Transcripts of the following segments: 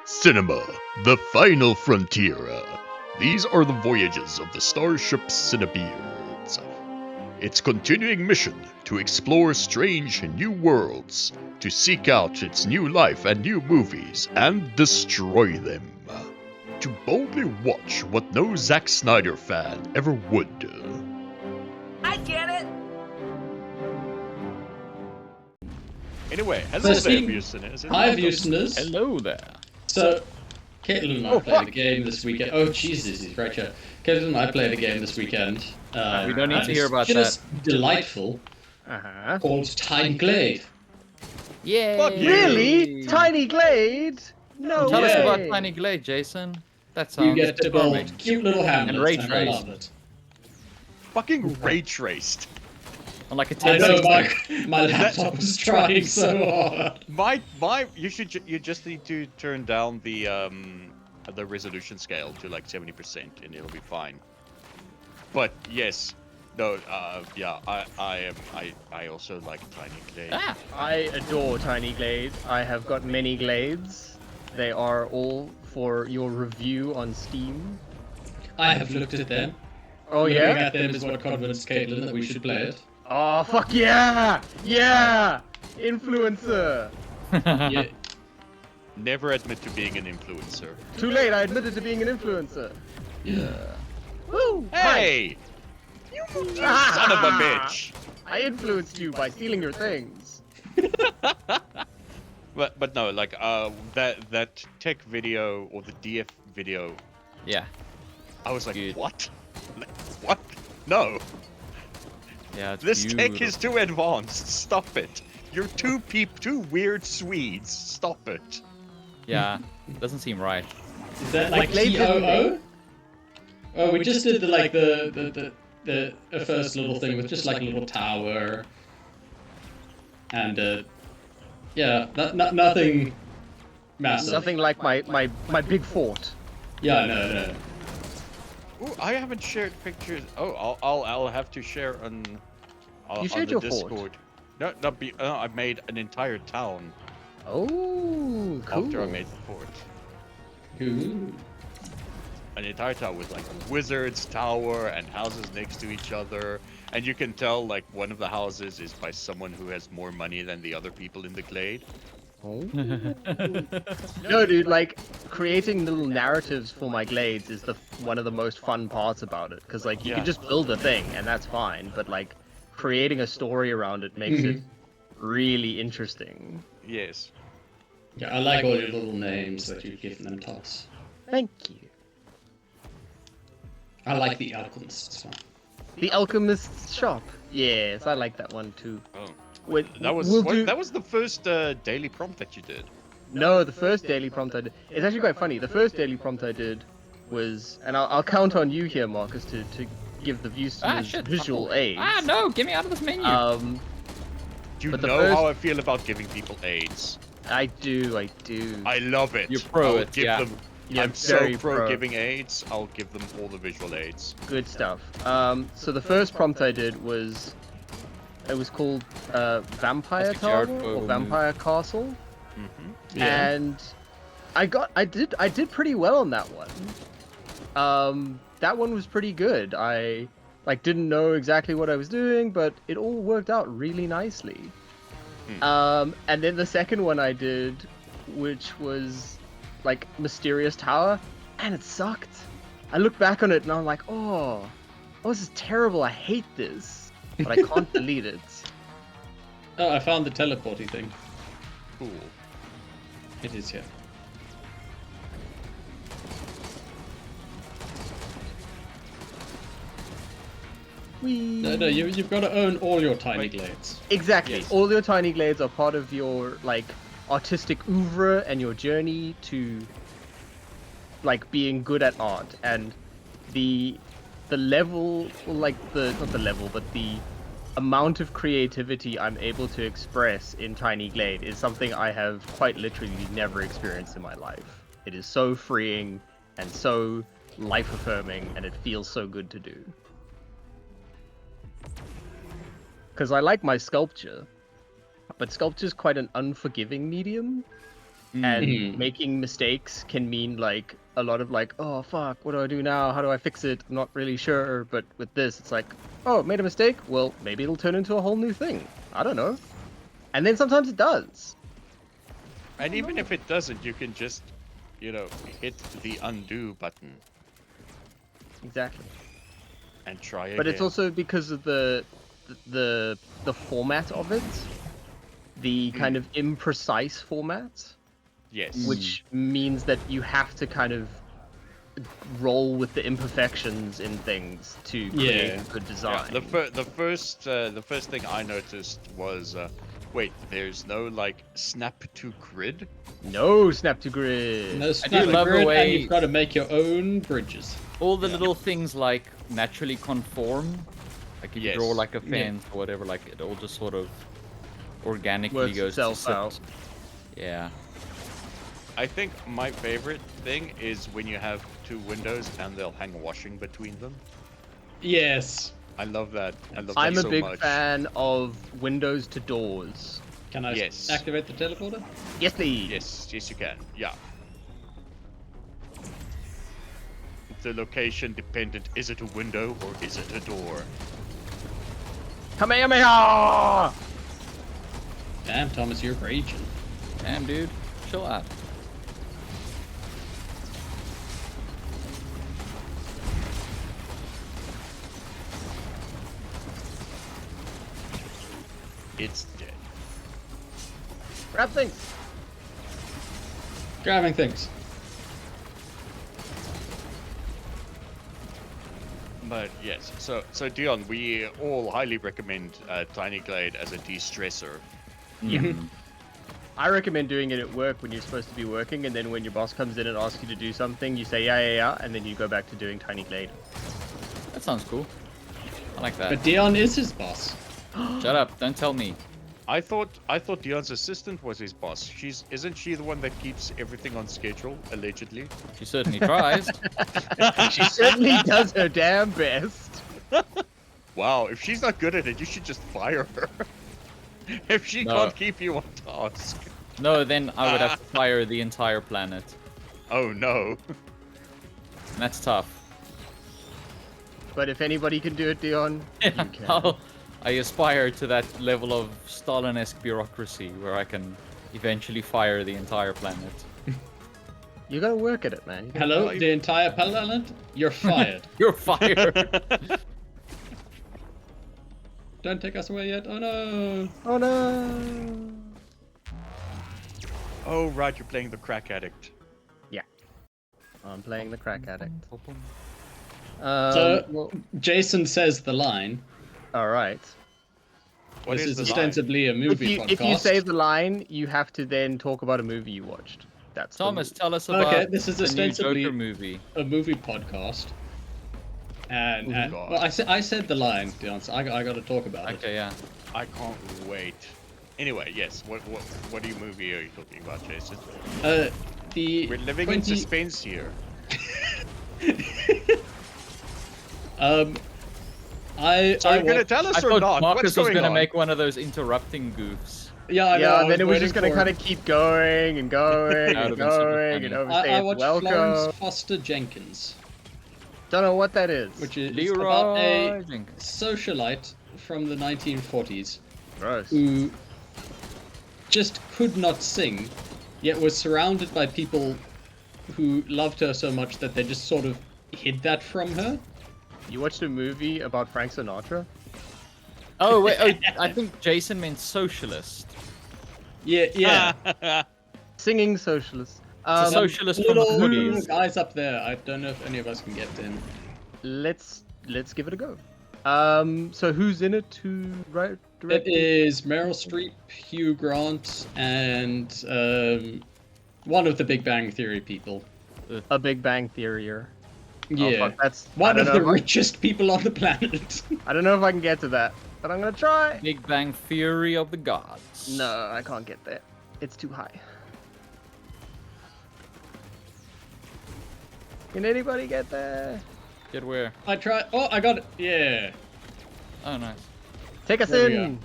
Cinema, the final frontier. These are the voyages of the starship CineBeards. Its continuing mission to explore strange new worlds, to seek out its new life and new movies, and destroy them. To boldly watch what no Zack Snyder fan ever would. I get it! Anyway, hello there, Viewsoners. Hi, Viewsoners. Hello there. So, Caitlin and I played a game this weekend. Oh, Jesus, he's right here. Caitlin and I played a game this weekend. We don't need to hear about just delightful. Called Tiny Glade. Yay! Fuck you. Really? Tiny Glade? No Tell way. us about Tiny Glade, Jason. That sounds You get to build perfect. cute little hamlets, ray and I trace. love it. Fucking ray traced. On like a I 10 know my laptop was trying so hard. You just need to turn down the resolution scale to like 70% and it'll be fine. But yes, no, yeah, I also like Tiny Glade. Ah! I adore Tiny Glade. I have got many Glades. They are all for your review on Steam. I have looked at them. Oh Looking yeah? at them is what convinced Caitlin that we should play it. Oh fuck yeah! Yeah! Influencer! Yeah. Never admit to being an influencer. Too late, I admitted to being an influencer. Yeah. Woo! Hey! You son of a bitch! I influenced you by stealing your things. But no, like that tech video or the DF video, Yeah. I was like, Good. what? Like, what? No, Yeah, it's this tech beautiful. is too advanced. Stop it. You're two weird Swedes. Stop it. Yeah, doesn't seem right. Is that like Glade TOO? Oh, we just did the first little thing with just like a little tower. And yeah, nothing massive. Nothing like my big fort. Yeah, no. Ooh, I haven't shared pictures. Oh, I'll have to share on You shared the your Discord. fort. No, I made an entire town Oh, cool. after I made the fort. Ooh. An entire town with like wizards tower and houses next to each other, and you can tell like one of the houses is by someone who has more money than the other people in the glade. Oh. No, dude, like creating little narratives for my glades is one of the most fun parts about it. Cause like you Yeah. can just build a thing and that's fine, but like creating a story around it makes it really interesting. Yes. Yeah, I like all your little names that you've given them, Tots. Thank you. I like the alchemist's one. The Alchemist's Shop. Yes, I like that one too. Oh, Wait, that was we'll do- that was the first daily prompt that you did. No, the first daily prompt I did. It's actually quite funny. The first daily prompt I did was, and I'll count on you here, Marcus, to give the views Shit. visual aids. Ah, no! Get me out of this menu! Do you But the know first- how I feel about giving people aids? I do. I love it. You're pro I'll it, give yeah. them. You're I'm so very pro pro. giving aids. I'll give them all the visual aids. Good stuff. So the first prompt I did was, it was called Vampire That's a Jared Tower or Bogle Vampire Castle, Mm-hmm. and I did pretty well on that one. That one was pretty good. I didn't know exactly what I was doing, but it all worked out really nicely. And then the second one I did, which was like Mysterious Tower, and it sucked. I look back on it and I'm like, oh, this is terrible. I hate this, but I can't delete it. Oh, I found the teleporty thing. Cool. It is here. No, you've got to own all your tiny glades. Exactly. Yes. All your tiny glades are part of your like artistic oeuvre and your journey to like being good at art, and the level, or like not the level, but the amount of creativity I'm able to express in Tiny Glade is something I have quite literally never experienced in my life. It is so freeing and so life affirming, and it feels so good to do. Because I like my sculpture, but sculpture is quite an unforgiving medium. And Mhm. making mistakes can mean like a lot of like, oh fuck, what do I do now? How do I fix it? I'm not really sure. But with this, it's like, oh, made a mistake. Well, maybe it'll turn into a whole new thing. I don't know. And then sometimes it does. And even if it doesn't, you can just, hit the undo button Exactly. and try again. But it's also because of the format of it, the kind of imprecise format, Yes. which means that you have to kind of roll with the imperfections in things to create Yeah. a good Yeah, design. the first thing I noticed was, wait, there's no like snap to grid. No snap to grid. No do snap love the grid, and way- you've got to make your own bridges. All the little things like naturally conform. Like if you draw Yes. like a fence or whatever, like it all just sort of organically Works goes to itself sit. out. Yeah. I think my favorite thing is when you have two windows and they'll hang washing between them. Yes. I love that. I love I'm that a so big much. fan of windows to doors. Can I Yes. activate the teleporter? Yes, please. Yes, you can. Yeah. The location dependent. Is it a window or is it a door? Kamehameha! Damn, Thomas, you're raging. Damn, dude. Chill out. It's dead. Grab things. Grabbing things. But yes, so Dion, we all highly recommend Tiny Glade as a de-stressor. I recommend doing it at work when you're supposed to be working, and then when your boss comes in and asks you to do something, you say yeah, and then you go back to doing Tiny Glade. That sounds cool. I like that. But Dion is his boss. Shut up. Don't tell me. I thought Dion's assistant was his boss. Isn't she the one that keeps everything on schedule, allegedly? She certainly tries. She certainly does her damn best. Wow, if she's not good at it, you should just fire her. If she No. can't keep you on task. No, then I would have to fire the entire planet. Oh no. And that's tough. But if anybody can do it, Dion, you can. I aspire to that level of Stalin-esque bureaucracy where I can eventually fire the entire planet. You gotta work at it, man. Hello, the entire planet? You're fired. You're fired! Don't take us away yet. Oh no. Oh no! Oh right, you're playing the crack addict. I'm playing the crack addict. So- well, Jason says the line. all right. What This is the line? ostensibly a movie podcast. If you say the line, you have to then talk about a movie you watched. That's the Thomas, rule. tell us about Okay, this is the new ostensibly- Joker movie. a movie podcast. And, Oh, God. well, I said the line, Dion, so I got to talk about it. Okay, yeah. I can't wait. Anyway, yes. What movie are you talking about, Jason? The We're living in suspense here. I So are you gonna wa- tell I us or thought not? Marcus What's was going gonna on? make one of those interrupting goofs. Yeah, I know, Yeah, I and then it was waiting just gonna for kind it. of keep going and going That and would've been super going and funny. overstay I its watched welcome. Florence Foster Jenkins, Don't know what that is. which is it's about a Leroy Jenkins. socialite from the 1940s Gross. who just could not sing, yet was surrounded by people who loved her so much that they just sort of hid that from her. You watched a movie about Frank Sinatra? Oh, wait, I think Jason meant socialist. Yeah. Singing socialist. It's a socialist from the Little 40s. guys up there. I don't know if any of us can get to him. Let's give it a go. So who's in it? Who It directed? is Meryl Streep, Hugh Grant, and one of the Big Bang Theory people. A Big Bang Theory-er. Oh, Yeah, fuck, that's one I of don't the know if richest people on the planet. I don't know if I can get to that, but I'm gonna try. Big Bang Theory of the Gods. No, I can't get there. It's too high. Can anybody get there? Get where? I tried. Oh, I got it. Yeah. Oh, nice. Take us There we in.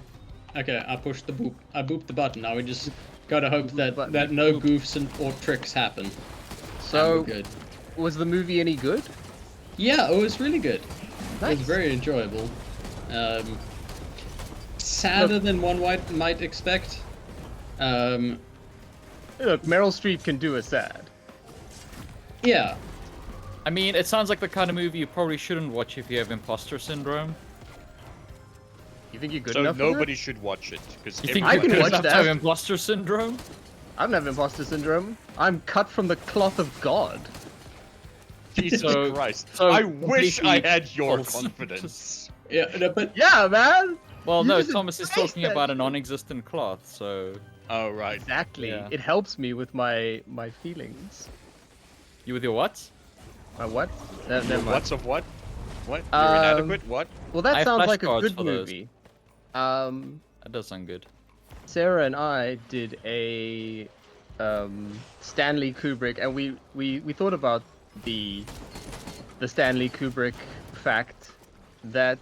Okay, I pushed the boop. I booped the button. Now we just Gotta hope that But- no goofs or tricks happen. And So, we're good. was the movie any good? Yeah, it was really good. It Nice. was very enjoyable. Sadder than one might expect. Look, Meryl Streep can do a sad. Yeah. I mean, it sounds like the kind of movie you probably shouldn't watch if you have imposter syndrome. You think you're good So enough for nobody should watch it because You think I you can good watch enough to that. have imposter syndrome? that? I don't have imposter syndrome. I'm cut from the cloth of God. Jesus So- Christ! so I wish I completely had your false. confidence. Yeah, no, but Yeah, man. Well, You no, just Thomas is embrace talking that about a shit. non-existent cloth, so Oh right. Exactly. Yeah. It helps me with my feelings. you with your what? My what? Never mind. What's of what? What? You're Um, inadequate? What? Well, I that have sounds like a flashcards good for those. movie. That does sound good. Sarah and I did a Stanley Kubrick, and we thought about the Stanley Kubrick fact that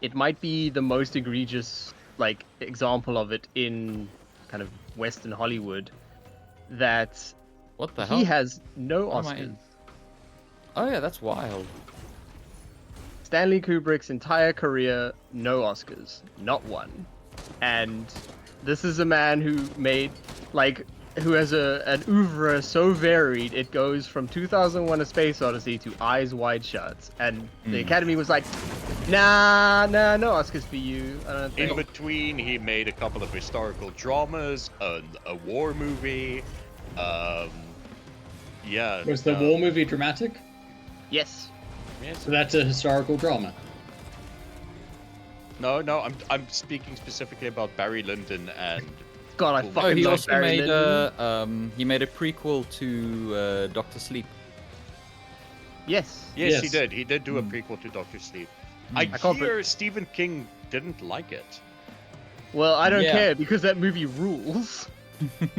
it might be the most egregious like example of it in kind of Western Hollywood that What the hell? he has no What am I Oscars. in? Oh yeah, that's wild. Stanley Kubrick's entire career, no Oscars, not one. And this is a man who made, who has an oeuvre so varied, it goes from 2001: A Space Odyssey to Eyes Wide Shut. And the Academy was like, nah, no Oscars for you. I don't In think. between, he made a couple of historical dramas, a war movie. Yeah. was the war movie dramatic? Yes. Yes. So that's a historical drama. No, I'm speaking specifically about Barry Lyndon and. God, I Oh, fucking Oh, he love also Barry made Lyndon. he made a prequel to Doctor Sleep. Yes. Yes, he Yes. did. He did do a prequel to Doctor Sleep. I can't hear Stephen King didn't like it. Well, I don't Yeah. care because that movie rules. But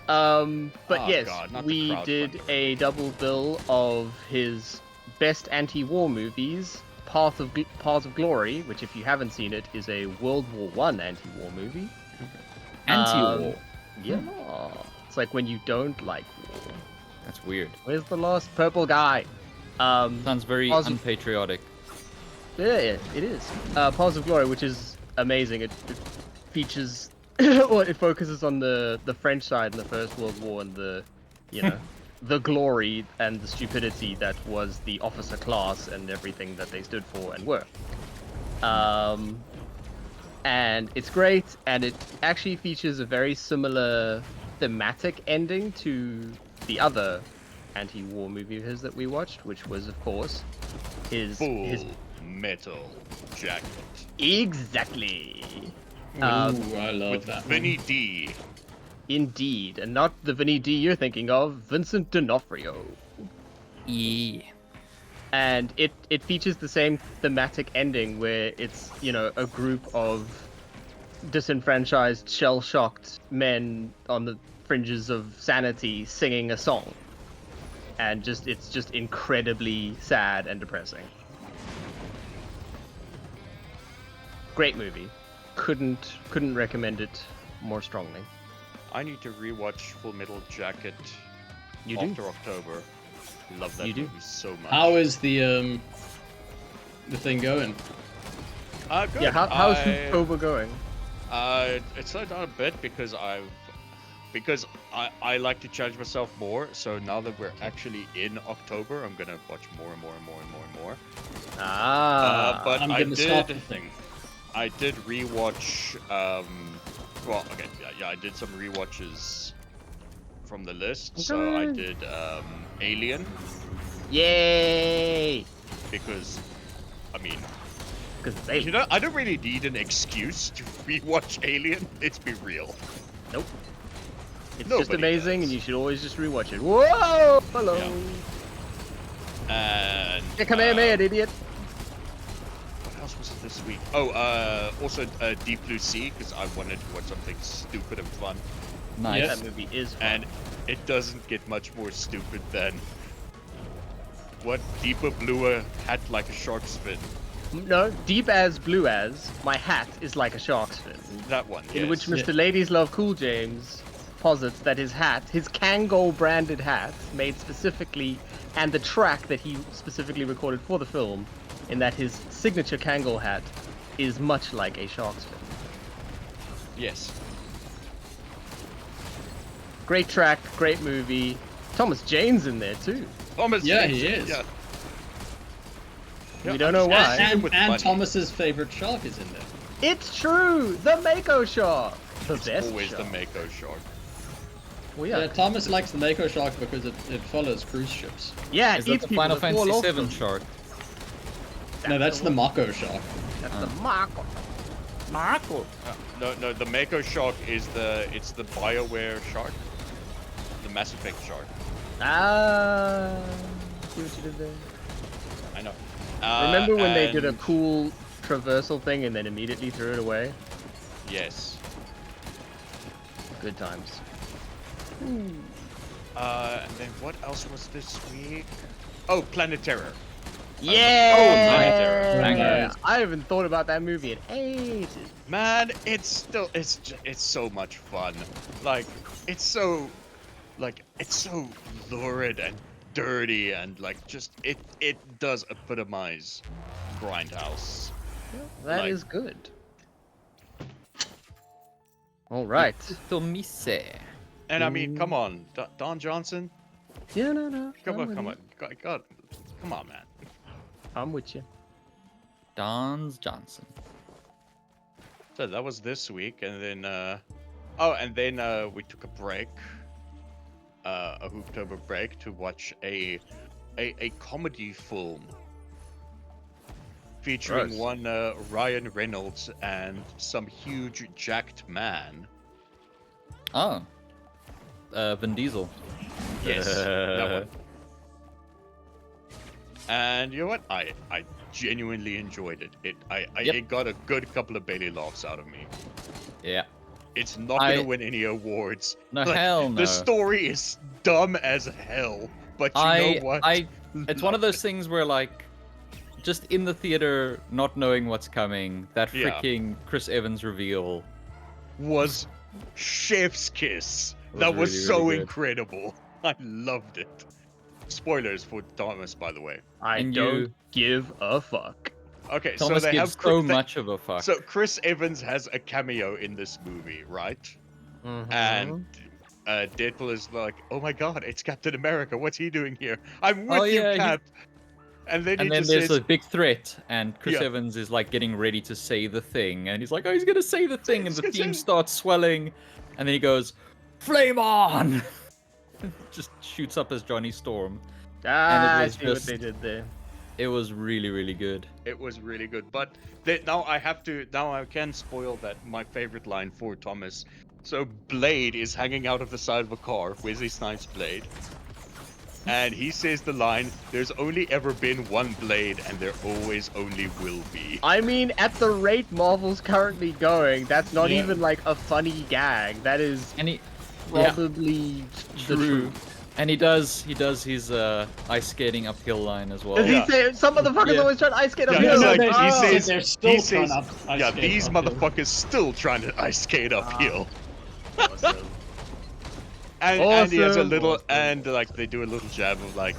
Oh, yes, God, not the we crowdfunding. did a double bill of his best anti-war movies, Path of Glory, which if you haven't seen it is a World War One anti-war movie. Anti-war. Yeah. It's like when you don't like war. That's weird. Where's the last purple guy? Sounds very Pause- unpatriotic. Yeah, it is. Paths of Glory, which is amazing. It features, well, it focuses on the French side in the First World War and the, the glory and the stupidity that was the officer class and everything that they stood for and were. And it's great, and it actually features a very similar thematic ending to the other anti-war movie of his that we watched, which was, of course, his Metal Jacket exactly. Ooh, I love with that. Vinny D. Indeed, and not the Vinny D you're thinking of, Vincent D'Onofrio. Yeah. And it features the same thematic ending where it's, a group of disenfranchised, shell-shocked men on the fringes of sanity singing a song. And it's just incredibly sad and depressing. Great movie. Couldn't recommend it more strongly. I need to rewatch Full Metal Jacket You do? after October. Love that You do? movie so much. How is the thing going? Good. Yeah, how's October going? It slowed down a bit because I like to challenge myself more. So now that we're actually in October, I'm gonna watch more and more and more and more and more. But I'm I gonna stop the did. thing. I did rewatch. Well, okay, yeah, I did some rewatches from the list. So I Okay. did Alien Yay! because, I mean, Because they I don't really need an excuse to rewatch Alien. Let's be real. Nope. It's just Nobody amazing, does. and you should always just rewatch it. Whoa! Hello. Yeah. And Yeah, come here, man, idiot. what else was it this week? Oh, also Deep Blue Sea because I wanted to watch something stupid and fun, Nice. Yes. That movie is fun. and it doesn't get much more stupid than what Deeper Bluer had like a shark's fin. No, deep as blue as my hat is like a shark's fin. That one. In which yes. Mr. Ladies Love Cool James posits that his hat, his Kangol branded hat, made specifically, and the track that he specifically recorded for the film, in that his signature Kangol hat is much like a shark's fin. Yes. Great track, great movie. Thomas Jane's in there too. Thomas. Yeah, James, he is. Yeah. We don't know why. And with And money. Thomas's favorite shark is in there. It's true! The Mako shark! The It's best always shark. the Mako shark. Well, Yeah, yeah. Thomas likes the Mako shark because it follows cruise ships. Yeah, Is it that eats the people Final that fall Fantasy off them. VII shark? No, that's the Mako shark. That's the Mako. Mako. No, the Mako shark is the BioWare shark, the Mass Effect shark. Ah, see what you did there. I know. Remember when they did a and- cool traversal thing and then immediately threw it away? Yes. Good times. And then what else was this week? Oh, Planet Terror. Yeah! Planet I haven't thought about that movie in ages. Man, it's so much fun. Like, it's so lurid and dirty and like just it does epitomize Grindhouse. That Like- is good. All right. Tomise. And I mean, come on, Don Johnson. Yeah, no. Come I'm on, with come you. on, come on, man. I'm with you. Dons Johnson. So that was this week, and then we took a break, a Hooptober break to watch a comedy film featuring Gross. one Ryan Reynolds and some huge jacked man. Oh. Vin Diesel. Yes, that one. And you know what? I genuinely enjoyed it. It got a good couple of belly laughs out of me. Yeah. It's not gonna win any awards. No, hell no. The story is dumb as hell, but you know what? It's one of those things where, like, just in the theater, not knowing what's coming, that Yeah. freaking Chris Evans reveal. Was chef's kiss. Was That was really, so really good. incredible. I loved it. Spoilers for Thomas, by the way. I And don't you- give a fuck. Okay, Thomas so they gives have so much of a fuck. So Chris Evans has a cameo in this movie, right? And Deadpool is like, "Oh my God, it's Captain America. What's he doing here? I'm with Oh, you, yeah, he- Cap." And then he And then just there's says, a big threat, and Chris Yeah. Evans is like getting ready to say the thing, and he's like, "Oh, he's gonna say the thing," and He's the gonna theme say- starts swelling, and then he goes, "Flame on!" Just shoots up as Johnny Storm. I was see what just- they did there. It was really, really good. It was really good, but now I can spoil that my favorite line for Thomas. So Blade is hanging out of the side of a car, Wesley Snipes' Blade, and he says the line, "There's only ever been one Blade, and there always only will be." I mean, at the rate Marvel's currently going, that's not Yeah. even like a funny gag. That is And he, probably the true. truth. And he does his ice skating uphill line as well. Does Yeah. he say some motherfuckers Yeah. always try to ice skate Yeah, uphill? he's Like, like, he oh. says, They're still he trying says, to ice yeah, skate these uphill. motherfuckers still trying to ice skate uphill. Awesome. And he has a Awesome. little, Awesome. and like they do a little jab of like,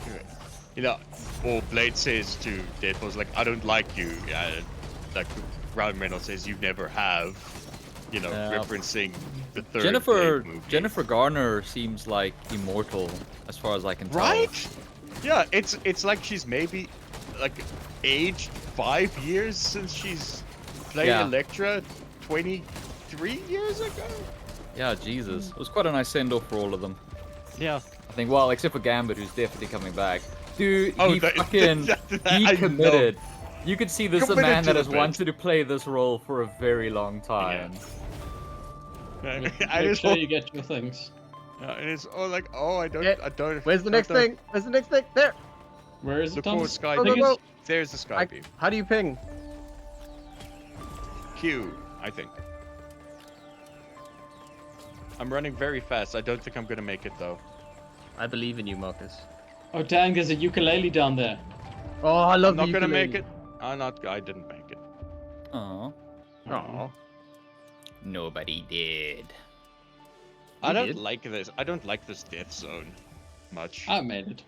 you know, or Blade says to Deadpool's like, "I don't like you." Like Ryan Reynolds says, "You never have," you know, Yeah. referencing the third Jennifer Blade movie. Jennifer Garner seems like immortal, as far as I can tell. Right? Yeah, it's like she's maybe like aged 5 years since she's played Yeah. Elektra 23 years ago. Yeah, Jesus. It was quite a nice send-off for all of them. Yeah. I think, well, except for Gambit, who's definitely coming back. Dude, Oh, he that- fucking... I he know. committed. You could see this is a Committed man to that the has bit. wanted to play this role for a very long time. I Make just sure you get your things. and it's all like, oh, I don't. Where's the next I don't- thing? Where's the next thing? There. Where is it, Look for Thomas? Sky Go, go, beam. go. There's the Sky beam. How do you ping? Q, I think. I'm running very fast. I don't think I'm gonna make it though. I believe in you, Marcus. Oh dang, there's a ukulele down there. Oh, I love I'm not the gonna ukulele. make it. I didn't make it. Aw. Aw. Nobody did. I You don't did. like this. I don't like this death zone much. I made it.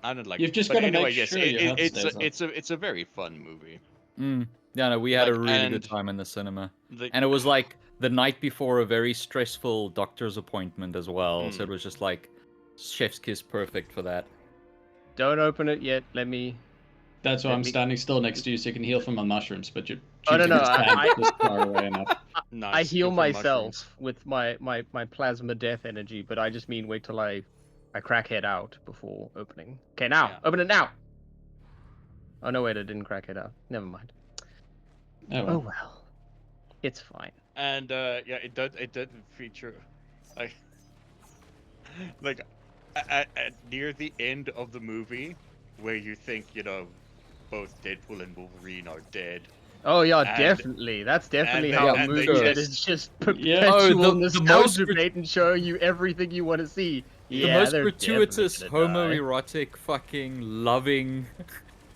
I don't like. You've just but gotta anyway, make yes, sure your health stays up. it's a very fun movie. Yeah, no, we had a Like, really good and time in the cinema. The, And it was like the night before a very stressful doctor's appointment as well. So it was just like chef's kiss perfect for that. Don't open it yet. Let me. That's why Let I'm me- standing still next to you so you can heal from my mushrooms, but you're Oh, no, choosing no, to stand I- just far away enough. nice. I heal from myself mushrooms. with my plasma death energy, but I just mean wait till I crack head out before opening. Okay, now Yeah. open it now. Oh no, wait, I didn't crack head out. Never mind. Oh Oh well. well, it's fine. And yeah, it did feature like like at near the end of the movie where you think both Deadpool and Wolverine are dead. Oh yeah, And- definitely. That's definitely they- how a and they movie that just- is just Yeah. perpetual Oh, the most nostalgia grat- bait and showing you everything you want to see. The Yeah, most they're gratuitous definitely gonna die. homoerotic fucking loving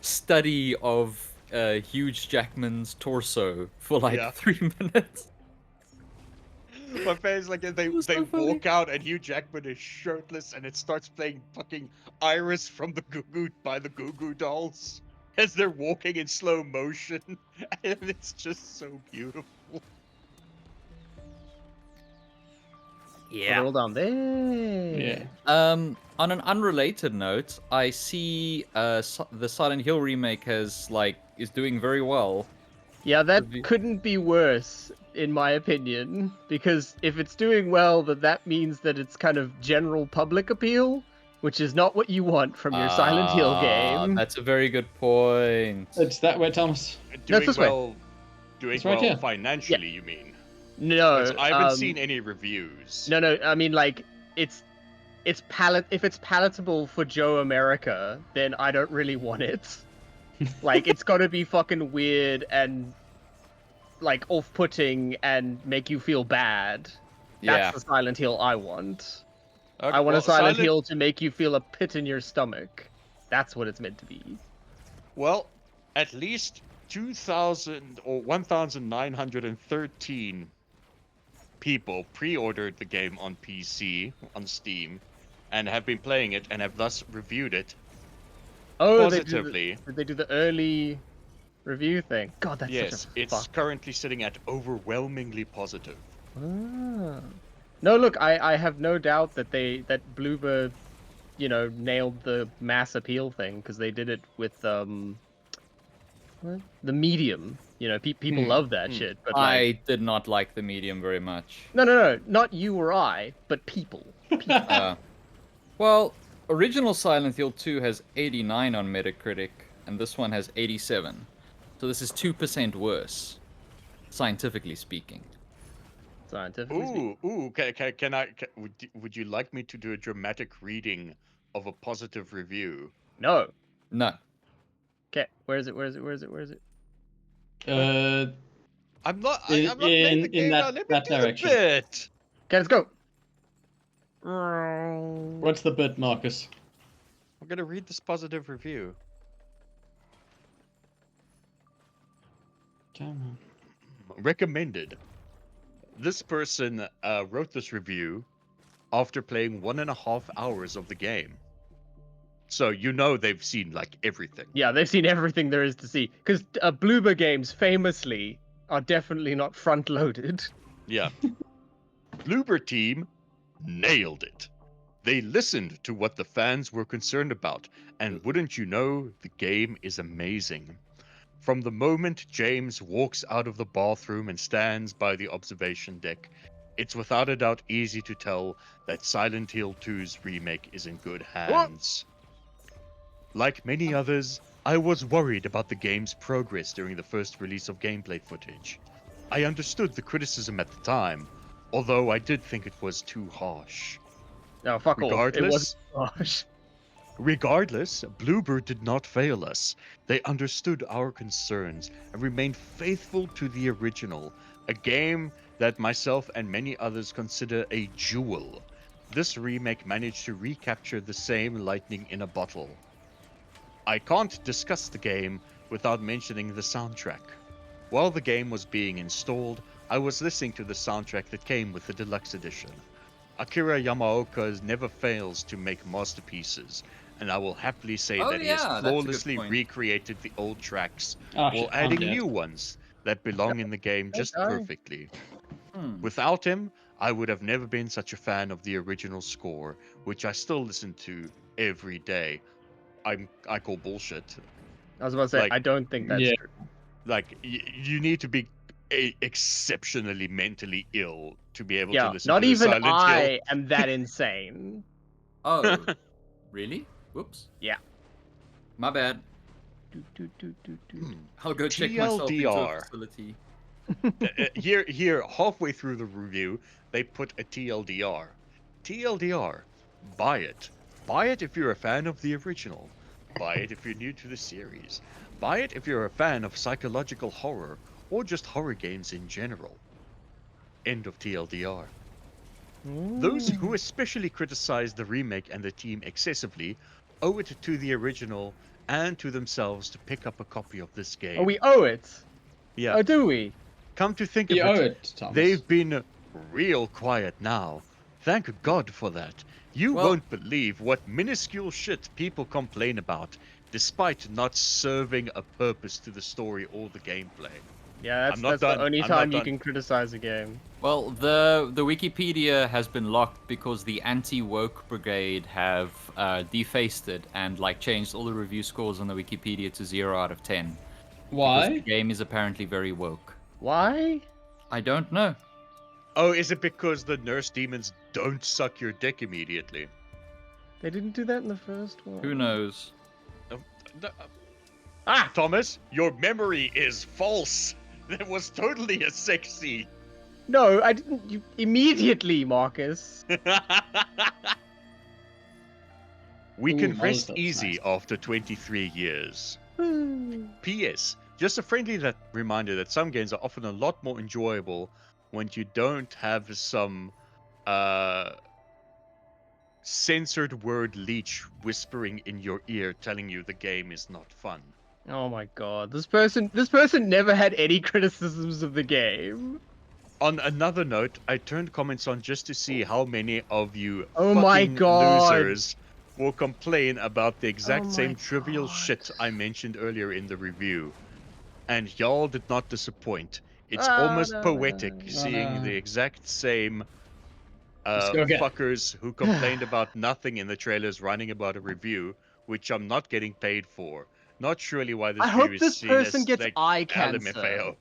study of Hugh Jackman's torso for like Yeah. 3 minutes. My face like they was so funny. walk out and Hugh Jackman is shirtless and it starts playing fucking Iris from the Goo Goo Dolls as they're walking in slow motion, and it's just so beautiful. Oh, they're all down there. Yeah. On an unrelated note, I see the Silent Hill remake is doing very well. Yeah, that Review- couldn't be worse, in my opinion, because if it's doing well, then that means that it's kind of general public appeal, which is not what you want from your Silent Hill game. That's a very good point. It's that way, Thomas. Doing this way. well, doing It's right well here. financially, you mean? No, 'Cause I haven't seen any reviews. No, I mean like it's if it's palatable for Joe America, then I don't really want it. Like it's got to be fucking weird and like off-putting and make you feel bad. Yeah. That's the Silent Hill I want. Okay, I want well, a Silent Hill to make you feel a pit in your stomach. That's what it's meant to be. Well, at least 2,000 or 1,913 people pre-ordered the game on PC on Steam and have been playing it and have thus reviewed it Oh, positively. Did they do the early review thing? God, that's Yes, such a it's fuck. currently sitting at overwhelmingly positive. Ah. No, look, I have no doubt that Bloober, nailed the mass appeal thing because they did it with what? The Medium. People love that shit. But I did not like the medium very much. no, not you or I, but people. Well, original Silent Hill 2 has 89 on Metacritic, and this one has 87. So this is 2% worse, scientifically speaking. Scientifically speaking. Would you like me to do a dramatic reading of a positive review? No. No. Okay, where is it? I'm not In- playing the in game that- now. Let me that do the direction. bit. Okay, let's go. What's the bit, Marcus? I'm gonna read this positive review. Come Recommended. This person wrote this review after playing 1.5 hours of the game. So they've seen like everything. Yeah, they've seen everything there is to see. Because Bloober games famously are definitely not front-loaded. Yeah. Bloober team nailed it. They listened to what the fans were concerned about, and wouldn't you know, the game is amazing. From the moment James walks out of the bathroom and stands by the observation deck, it's without a doubt easy to tell that Silent Hill 2's remake is in good hands. Like many others, I was worried about the game's progress during the first release of gameplay footage. I understood the criticism at the time, although I did think it was too harsh. No, fuck off. It Regardless, was harsh. Regardless, Bloober did not fail us. They understood our concerns and remained faithful to the original, a game that myself and many others consider a jewel. This remake managed to recapture the same lightning in a bottle. I can't discuss the game without mentioning the soundtrack. While the game was being installed, I was listening to the soundtrack that came with the deluxe edition. Akira Yamaoka never fails to make masterpieces, and I will happily say Oh, that he yeah, has that's a good flawlessly point. recreated the old tracks Oh, while shit, I'm adding dead. new ones that belong in the game just die. perfectly. Hmm. Without him, I would have never been such a fan of the original score, which I still listen to every day. I call bullshit. I was about to say, Like- I don't think that's Yeah. true. Like you need to be exceptionally mentally ill to be able to Yeah, listen not to the even Silent Hill. I am that insane. Oh, really? Whoops. Yeah. My bad. Hmm. I'll go check myself into a TLDR. facility. Here, halfway through the review, they put a TLDR. TLDR. Buy it. Buy it if you're a fan of the original. Buy it if you're new to the series. Buy it if you're a fan of psychological horror or just horror games in general. End of TLDR. Those who especially criticize the remake and the team excessively owe it to the original and to themselves to pick up a copy of this game. Oh, we owe it. Yeah. Oh, do we? Come to think You of owe it, it, Thomas. they've been real quiet now. Thank God for that. You Well- won't believe what minuscule shit people complain about, despite not serving a purpose to the story or the gameplay. Yeah, I'm not that's done. the only I'm not time you done. can criticize a game. Well, the Wikipedia has been locked because the anti-woke brigade have defaced it and like changed all the review scores on the Wikipedia to 0 out of 10. Because Why? the game is apparently very woke. Why? I don't know. Oh, is it because the nurse demons don't suck your dick immediately? They didn't do that in the first one. Who knows? Ah, Thomas, your memory is false. That was totally a sex scene. No, I didn't. You immediately, Marcus. We Ooh, can Mother's rest Milk's easy nice. after 23 years. P.S. Just a friendly reminder that some games are often a lot more enjoyable when you don't have some censored word leech whispering in your ear telling you the game is not fun. Oh my god, this person never had any criticisms of the game. On another note, I turned comments on just to see how many of you Oh my fucking God. losers will complain about the exact Oh same my trivial God. shit I mentioned earlier in the review. And y'all did not disappoint. It's Ah, almost no, poetic no. seeing no. the exact same Let's go again. fuckers who complained about nothing in the trailers writing about a review, which I'm not getting paid for. Not surely why this I review hope is this seen person as gets like eye cancer. LMFAO.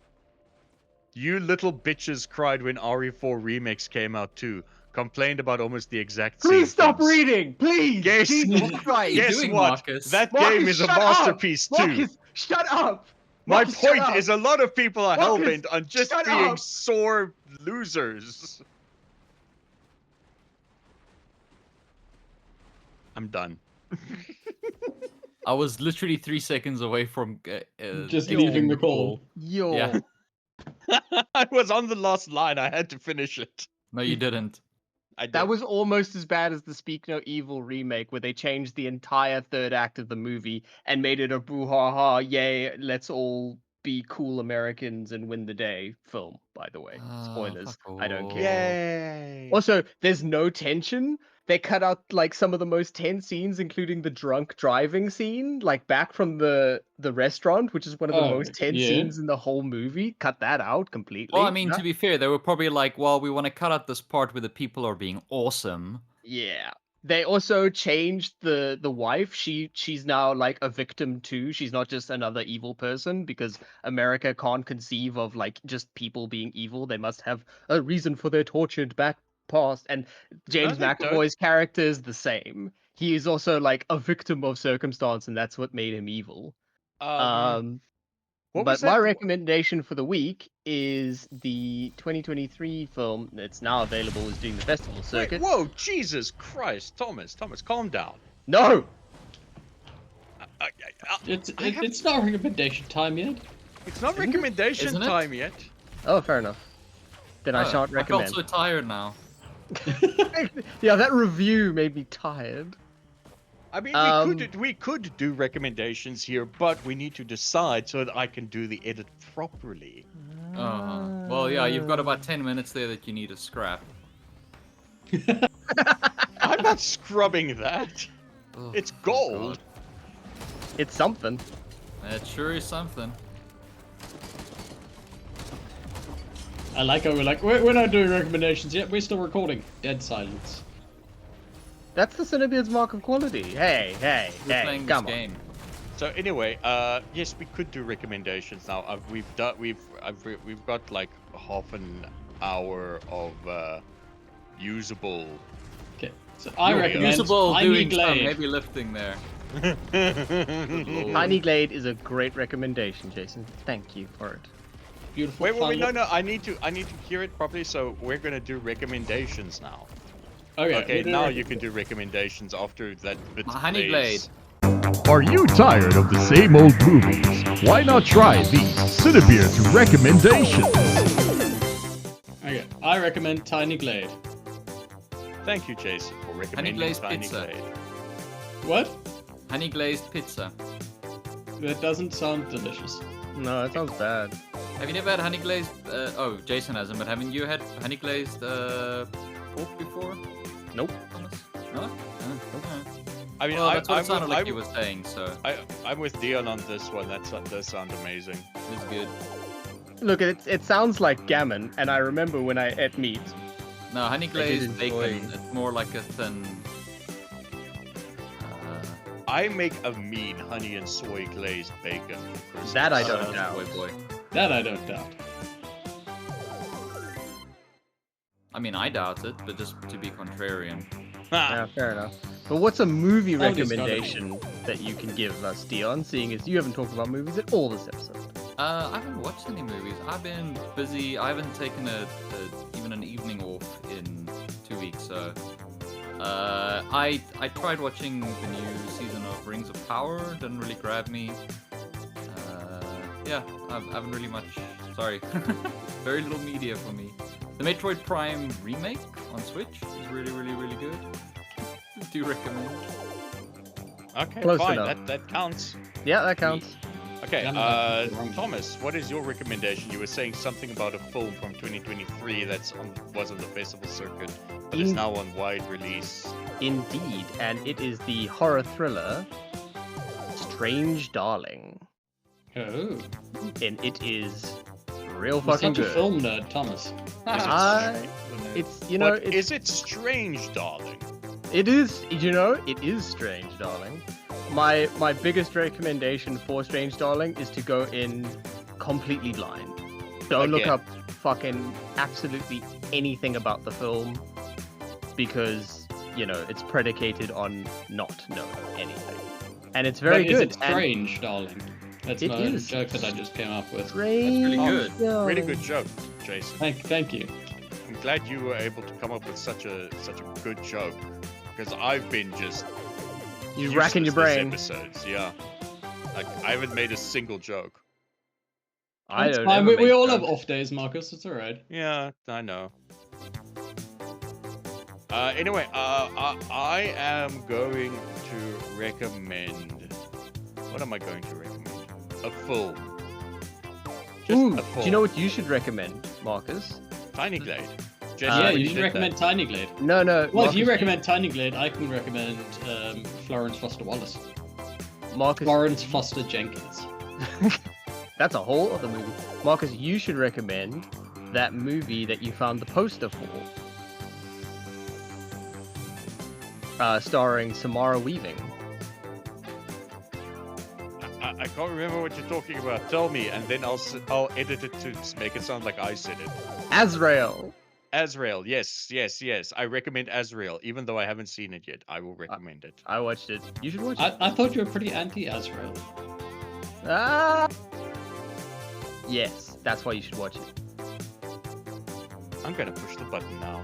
You little bitches cried when RE4 Remix came out too. Complained about almost the exact same Please stop things. reading, please. Guess, Jesus What are Christ. you guess doing, what? Marcus? That Marcus, game is a shut up! masterpiece too. Marcus, shut up. My Marcus, shut point up. is a lot of people are Marcus, hellbent on just shut being up. sore losers. I'm done. I was literally 3 seconds away from Just ending leaving the call. Yo. Yeah. I was on the last line. I had to finish it. No, you didn't. I did. That was almost as bad as the Speak No Evil remake, where they changed the entire third act of the movie and made it a boo-ha-ha, yay, let's all be cool Americans and win the day film, by the way. Spoilers. Fuck I don't care. Yay. Also, there's no tension. They cut out like some of the most tense scenes, including the drunk driving scene, like back from the restaurant, which is one of the Oh, most tense yeah. scenes in the whole movie. Cut that out completely. Well, I mean, to be fair, they were probably like, well, we want to cut out this part where the people are being awesome. Yeah. They also changed the wife. She's now like a victim too. She's not just another evil person because America can't conceive of like just people being evil. They must have a reason for their tortured back past. And James they don't. McAvoy's character is the same. He is also like a victim of circumstance, and that's what made him evil. What But was my that? recommendation for the week is the 2023 film that's now available, is doing the festival Wait, circuit. whoa, Jesus Christ, Thomas, calm down. No! It's not recommendation time yet. It's not Isn't it? recommendation Isn't it? time yet. Oh, fair enough. Then I Oh, shan't recommend. I felt so tired now. Yeah, that review made me tired. I mean, Um, we could do recommendations here, but we need to decide so that I can do the edit properly. Well, yeah, you've got about 10 minutes there that you need to scrap. I'm not scrubbing that. Oh, It's oh gold. God. It's something. It sure is something. I like how we're like, we're not doing recommendations yet, we're still recording. Dead silence. That's the CineBeards mark of quality. Hey, We're playing this come on. game. So anyway, yes, we could do recommendations now. We've got like half an hour of usable. Okay, so I recommend Usable Tiny doing some Glade. heavy lifting there. Good lord. Tiny Glade is a great recommendation, Jason. Thank you for it. Beautiful. Wait, fun no. I need to hear it properly. So we're gonna do recommendations now. Okay, Okay, we do now you can do recommendations after that bit Honey plays. Glade. Are you tired of the same old movies? Why not try these CineBeards recommendations? Okay, I recommend Tiny Glade. Thank you, Jason, for recommending glazed Tiny pizza. Glade. What? Honey glazed pizza. That doesn't sound delicious. No, that sounds bad. Have you never had honey glazed? Oh, Jason hasn't, but haven't you had honey glazed pork before? Nope. Thomas? No? No? I mean, Well, that's what it I'm sounded with- like you were saying, so I'm with Dion on this one. That does sound amazing. it's good. Look, it sounds like gammon, and I remember when I ate meat. No, honey glazed enjoy- bacon. It's more like a thin. I make a mean honey and soy glazed bacon. for Christmas. That I don't boy, doubt. boy. That I don't doubt. I mean, I doubt it, but just to be contrarian. Yeah, fair enough. But what's a movie Oh, this gotta be- recommendation that you can give us, Dion, seeing as you haven't talked about movies at all this episode? I haven't watched any movies. I've been busy. I haven't taken even an evening off in 2 weeks, so I tried watching the new season of Rings of Power. Didn't really grab me. Yeah, I haven't really much. Sorry, very little media for me. The Metroid Prime remake on Switch is really good. Do recommend. Okay, Close fine. enough. That counts. Yeah, that counts. Okay, Yeah, no, that's wrong. Thomas, what is your recommendation? You were saying something about a film from 2023 was on the festival circuit, but is In- now on wide release. Indeed, and it is the horror thriller Strange Darling. Oh. And it is real You're fucking such a good. film nerd, Thomas. It's, you know, But it's, is it strange, darling? it is, you know, it is Strange Darling. My biggest recommendation for Strange Darling is to go in completely blind. Don't look Again. up fucking absolutely anything about the film because, you know, it's predicated on not knowing anything. And it's very But good. Is it strange, darling? That's It my is. joke that I just came up with. Strange good. Really Darling. good joke, Jason. Thank you. I'm glad you were able to come up with such a good joke, because I've been just You're racking your useless brain. this episodes, yeah. Like I haven't made a single joke. I It's don't fine. ever We make all have jokes. off days, Marcus. It's alright. Yeah, I know. Anyway, I am going to recommend. What am I going to recommend? A film. Just Ooh, a do film. you know what you should recommend, Marcus? Tiny Glade. Jason Yeah, already you should did recommend that. Tiny Glade. No. Well, if you Marcus, recommend Tiny Glade, I can recommend Florence Foster Wallace. Marcus, Florence Foster Jenkins. that's a whole other movie. Marcus, you should recommend that movie that you found the poster for. Starring Samara Weaving. I can't remember what you're talking about. Tell me, and then I'll edit it to make it sound like I said it. Azrael. Azrael, yes. I recommend Azrael, even though I haven't seen it yet. I will recommend it. I watched it. You should watch it. I thought you were pretty anti-Azrael. Ah! Yes, that's why you should watch it. I'm gonna push the button now.